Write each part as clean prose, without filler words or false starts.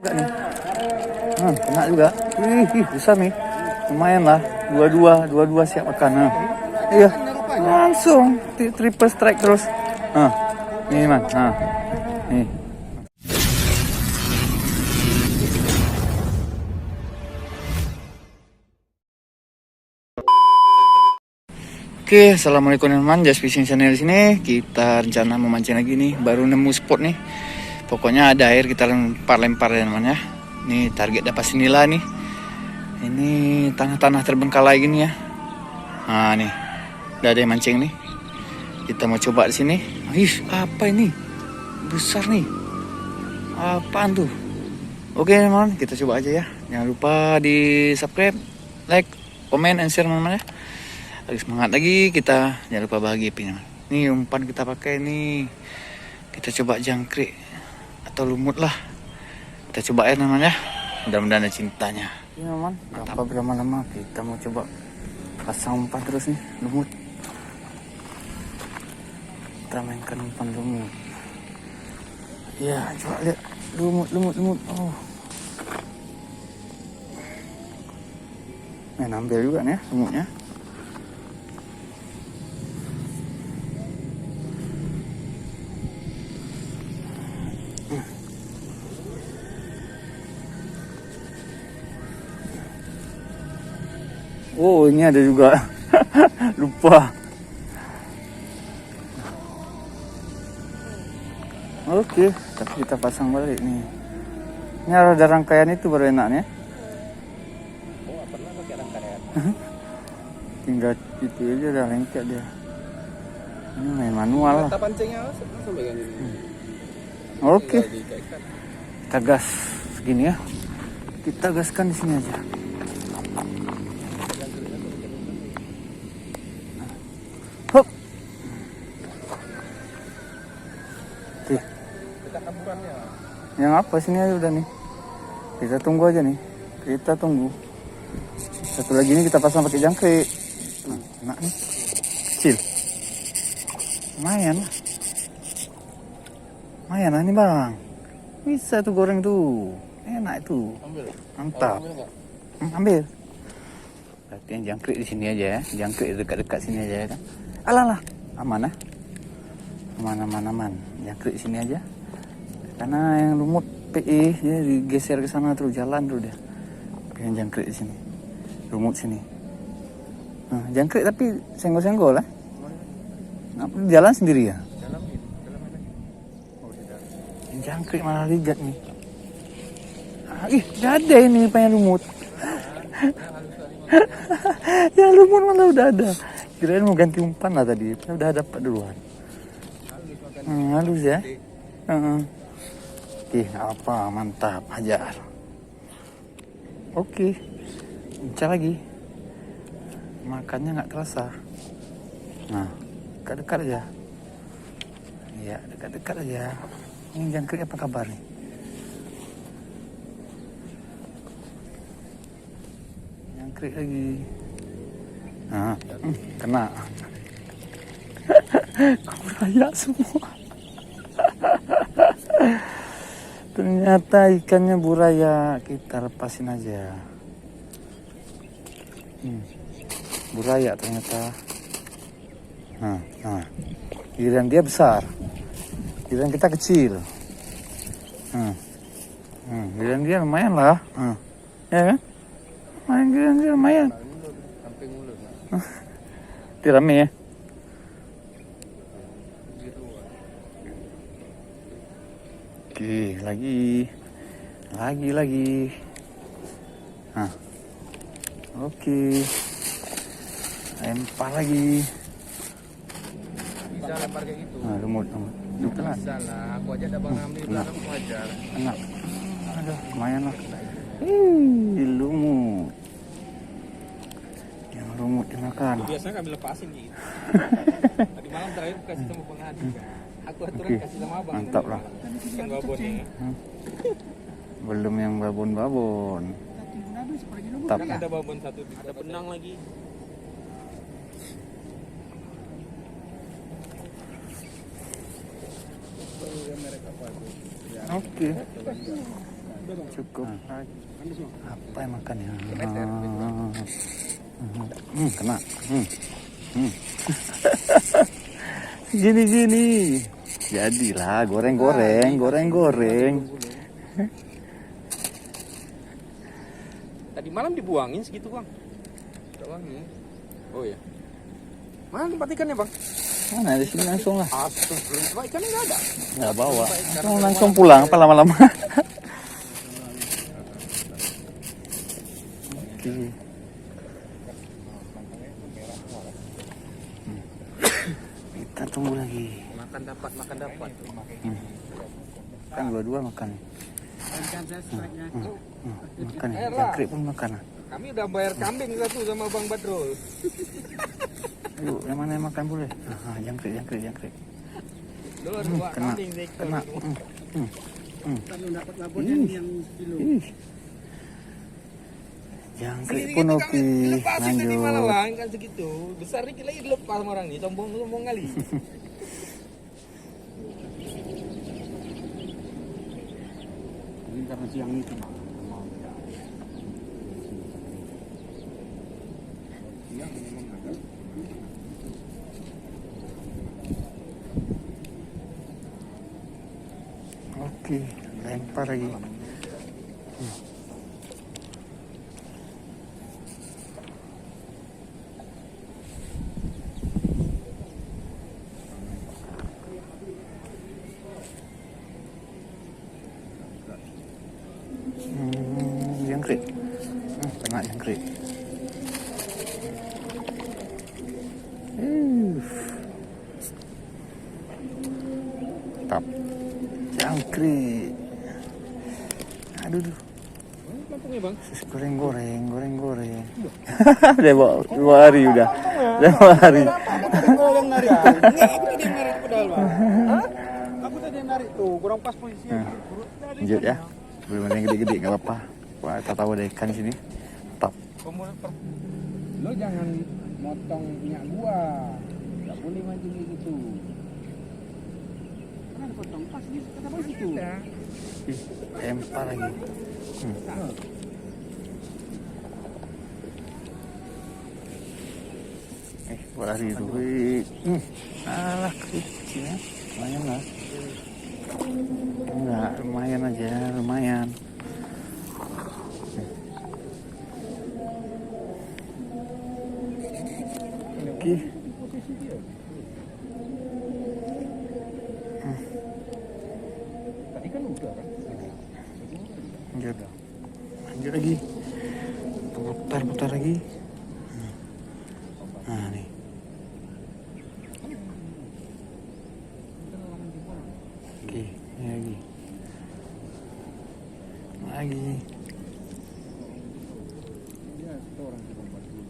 Enggak nih. Kena juga. Besar nih. Lumayan lah. Dua-dua siap makan. Iya. Langsung triple strike terus. Nih man. Nih. Oke, assalamualaikum teman-teman, Just Fishing Channel sini. Kita rencana memancing lagi nih, baru nemu spot nih. Pokoknya ada air, kita lempar ya teman ya. Nih target dapat senila nih. Ini tanah-tanah terbengkalai gini ya. Nah nih, udah ada yang mancing nih. Kita mau coba di sini. Apa ini? Besar nih. Apaan tuh? Oke teman-teman, kita coba aja ya. Jangan lupa di subscribe, like, comment, and share teman-teman ya. Lagi semangat lagi kita, jangan lupa bahagia pinya. Nih umpan kita pakai nih, kita coba jangkrik atau lumut lah. Kita coba ya namanya, mudah-mudahan ada cintanya. Ini teman, tanpa berlama-lama kita mau coba pasang umpan terus nih, lumut. Kita mainkan umpan lumut. Ya coba lihat, lumut. Oh, ambil juga nih ya lumutnya. Oh, ini ada juga. Lupa. Oke, tapi kita pasang balik nih. Ini ada rangkaian itu baru enaknya. Oh, pernah pakai rangkaian. Tinggal itu aja udah lengket dia. Ini main manual lah. Mata pancingnya langsung bagian ini. Oke. Kita gas segini ya. Kita gaskan di sini aja. Hop. Oke. Yang apa sini aja udah nih. Kita tunggu aja nih. Kita tunggu. Satu lagi ini kita pasang pakai jangkrik. Enak nih. Kecil. Lumayan nih bang. Bisa tuh goreng tuh. Enak itu. Ambil. Mantap. Ambil. Berarti yang jangkrik di sini aja ya. Jangkrik dekat-dekat sini aja ya kan. Alah. Aman ah. Aman. Jangkrik di sini aja. Karena yang lumut PE dia digeser ke sana terus jalan terus dia. Yang jangkrik di sini. Lumut sini. Nah, jangkrik tapi senggol-senggol lah. Jalan sendiri ya? Dalam mana? Oh, di dalam. Jangkrik malah ligat nih. Udah ada ini pengen lumut. Ya lumut malah udah ada. Kirain mau ganti umpan lah tadi. Udah dapat duluan. Halus ya. Oke, apa mantap, hajar. Oke, bincang lagi. Makannya nggak terasa. Nah, dekat-dekat aja. Iya, dekat-dekat aja. Ini jangkrik apa kabar nih? Jangkrik lagi. Nah, kena. Buraya semua. Ternyata ikannya buraya. Kita lepasin aja. Buraya ternyata. Nah. Giliran dia besar. Giliran kita kecil. Giliran dia lumayan lah. Ya kan? Giliran dia lumayan. Sampai mulut. Dia rame ya. Oke, lagi. Oke. Lempar lagi. Bisa lempar kayak gitu. Lumut. Bisa lah. Aku aja ada bang Amri belakang wajar. Enak. Aduh, lumayan lah. Lumut. Yang lumut dimakan. Biasanya kami lepasin gitu. Tadi malam terakhir aku kasih sama Bang Adi. Aku aturan kasih sama abang. Mantap lah. Ikan babon ya. Belum yang babon. Mantap Kan ya. ada babon satu, ada benang lagi. Oke. Cukup. Apa yang makan ya? Kena. Gini. Jadilah goreng. Tadi malam dibuangin segitu bang. Tidak wangi. Oh ya. Mana tempat ikannya bang? Mana di sini langsung lah. Astagfirullah, ikannya nggak ada. Nggak bawa. Langsung pulang apa lama-lama. Oke. Kita tunggu lagi. Makan dapat. Kan dua-dua makan. Makan ya. Jangkrik pun makan. Kami udah bayar kambing satu sama Bang Badrul. Yuk, yang mana yang makan boleh? Jangkrik. Dua Kena. kambing seekor. Kena. Kalau dapat laporan yang sekilo. Jangkrik pun oke. Lepasin tadi malam Lanjut. bang, kan segitu. Besar dikit lagi dilepas sama orang ini, sombong kali. Ini karena siang itu. Siang memang ada. Oke, lempar lagi. Jangkrik. Kena jangkrik. Tap. Jangkrik. Aduh. Kampungnya bang. Goreng. Udah dua hari udah. Dua hari. Orang narik. Enggak, aku tadi yang narik pedal bang. Hah? Aku tadi yang narik tuh, kurang pas posisinya. Lanjut ya. Belum ada yang gede-gede nggak apa-apa. Wah, kita tahu ada ikan di sini. Top. Lo jangan motong punya gua. Enggak boleh mancing kayak gitu. Kan ada potong pas di kata bang situ. Lempar lagi. Buat hari itu. Alah, kecil ya. Lumayan lah. Enggak, lumayan. Oke. Tadi kan udah kan. Lanjut lagi. Putar lagi. Nah, nih. Oke, ini lagi. Dia orang di Bang Badrul.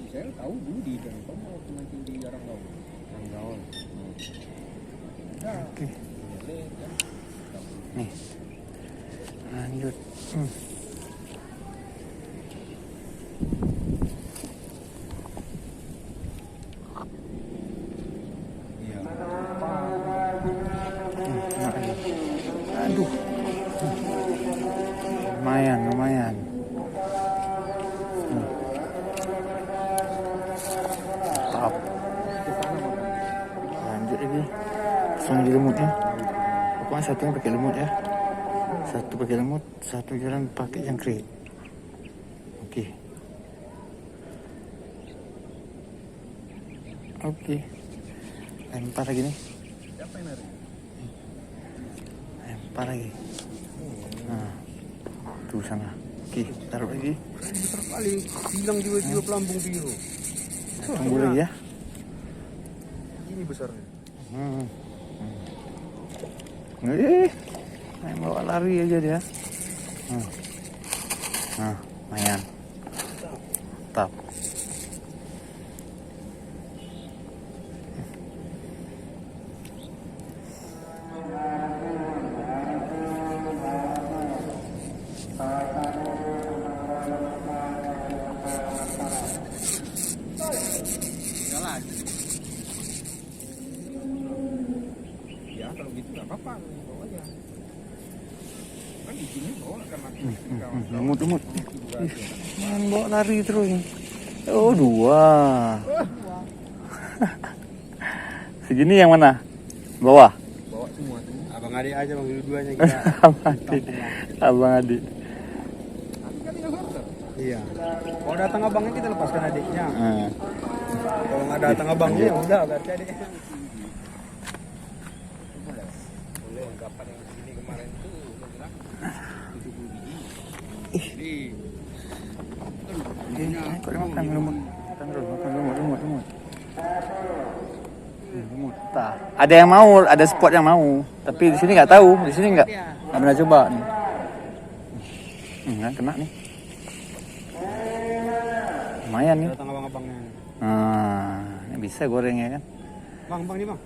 Saya tahu Budi dan kamu mau mancing di Ranggaul. Oke. Nih. Lanjut. Aduh. Lumayan. Top. Lanjut lagi. Langsung di lemutnya. Pokoknya satu yang pakai lemut ya. Satu pakai lemut, satu jalan pakai jangkrik. Oke. Lempar lagi nih. Siapa yang narik? Lempar lagi. Nah, tuh sana. Oke, taruh lagi. Besar kali, bilang jiwa-jiwa pelambung biru. Tunggu lagi ya. Ini besarnya. Main bawa lari aja dia. Nah, lumayan. Tap. kalau gitu nggak apa-apa, bawa aja. Kan di sini bawa kan makin Lumut. Man, bawa lari terus nih. Oh, 2. Segini yang mana? Bawah. bawa semua tuh. Abang adik aja bang, dua-duanya kita. Abang adik. Tapi kan tinggal sorter. Iya. Kalau datang abangnya kita lepaskan adiknya. Nah, Kalau nggak datang abangnya ya udah berarti adiknya. Boleh ungkapan yang segini kemarin tuh lo bilang 70 biji. Jadi kok dia makan lumut? Makan terus, makan lumut. Lumut. Tak. Ada yang mau, ada spot yang mau. Tapi di sini nggak tahu, di sini nggak pernah coba nih. Nggak kena nih. Lumayan nih. Datang abang-abangnya. Nah, ini bisa gorengnya kan? Bang nih bang.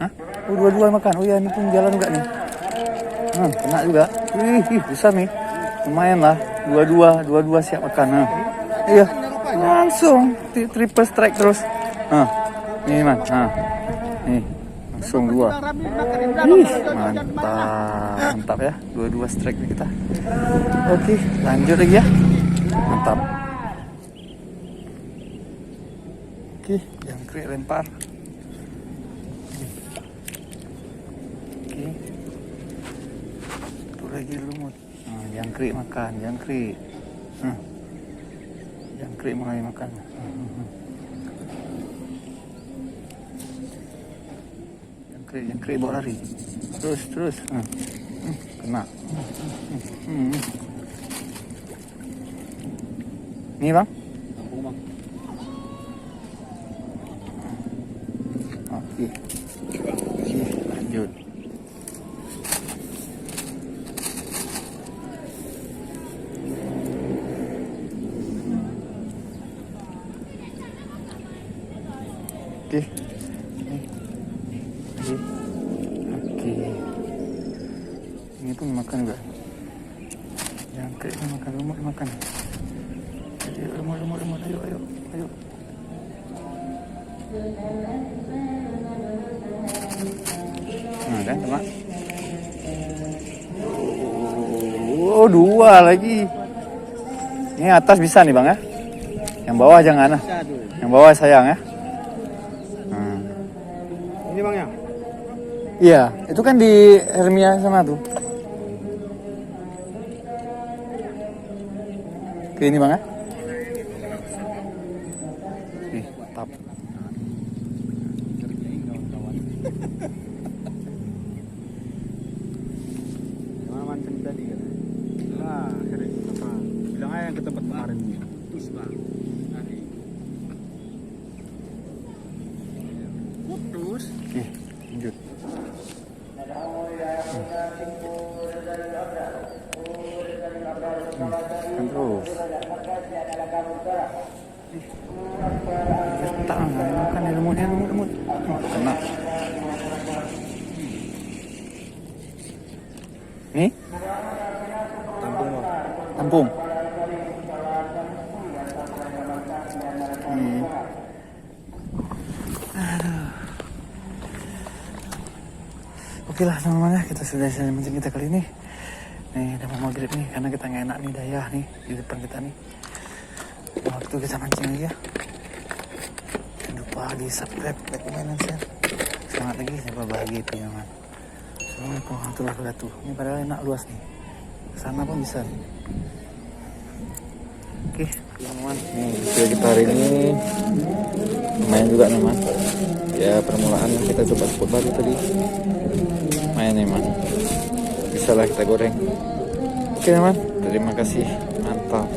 Hah? Oh, 2 makan. Oh ya, ini pun jalan juga nih. Kena juga. Wih, besar nih. Lumayan lah. 2 siap makan. Nah. Iya. Langsung triple strike terus. Nih man. Nih. Langsung 2. Ih, mantap ya. 2 strike nih kita. Oke, lanjut lagi ya. Mantap. Oke, jangkrik lempar. Oke. Satu lagi lumut. Jangkrik makan, jangkrik. Jangkrik mulai makan. Jangkrik bawa lari. Terus. Kena. Nih bang. Tampung bang. Oke, lanjut. Oke. Oke. Ini pun makan juga. Jangkrik makan, lumut makan. Lumut, ayo. Nah kan kena. Oh, 2 lagi. Ini atas bisa nih bang ya. Yang bawah jangan ah. Yang bawah sayang ya. Ini bang ya. Iya, itu kan di Hermia sana tuh. Oke, ini bang ya. Mantap. Kerjain kawan-kawan. Gimana mancing tadi kan? Lah, apa? Bilang aja yang ke tempat kemarin. Putus bang. Putus. Oke, lanjut. Terus. Tak makan ya lumut. Kena. Nih, Tampung bang. tampung. Oke lah teman-teman ya, kita sudah selesai mancing kita kali ini. Nih udah mau maghrib nih, karena kita nggak enak nih daya nih di depan kita nih. Waktu kita mancing lagi ya. Jangan lupa di subscribe, like, comment, dan share. Semangat lagi, sampai bahagia teman-teman. Assalamualaikum warahmatullahi wabarakatuh. Ini padahal enak luas nih. Sana pun bisa nih. Oke teman-teman, nih sudah kita hari ini lumayan juga nih man. Ya permulaan kita coba spot baru tadi. Main nih man, bisa lah kita goreng. Oke teman, terima kasih, mantap.